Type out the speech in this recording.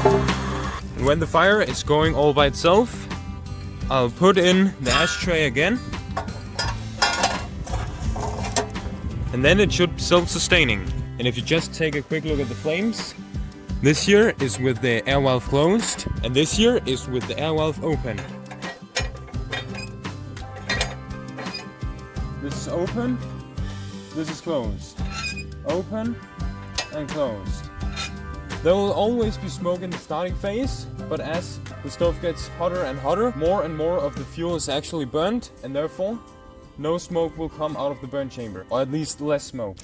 And when the fire is going all by itself, I'll put in the ashtray again. And then it should be self-sustaining. And if you just take a quick look at the flames, this here is with the air valve closed, and this here is with the air valve open. This is open, this is closed. Open and closed. There will always be smoke in the starting phase, but as the stove gets hotter and hotter, more and more of the fuel is actually burnt, and therefore no smoke will come out of the burn chamber, or at least less smoke.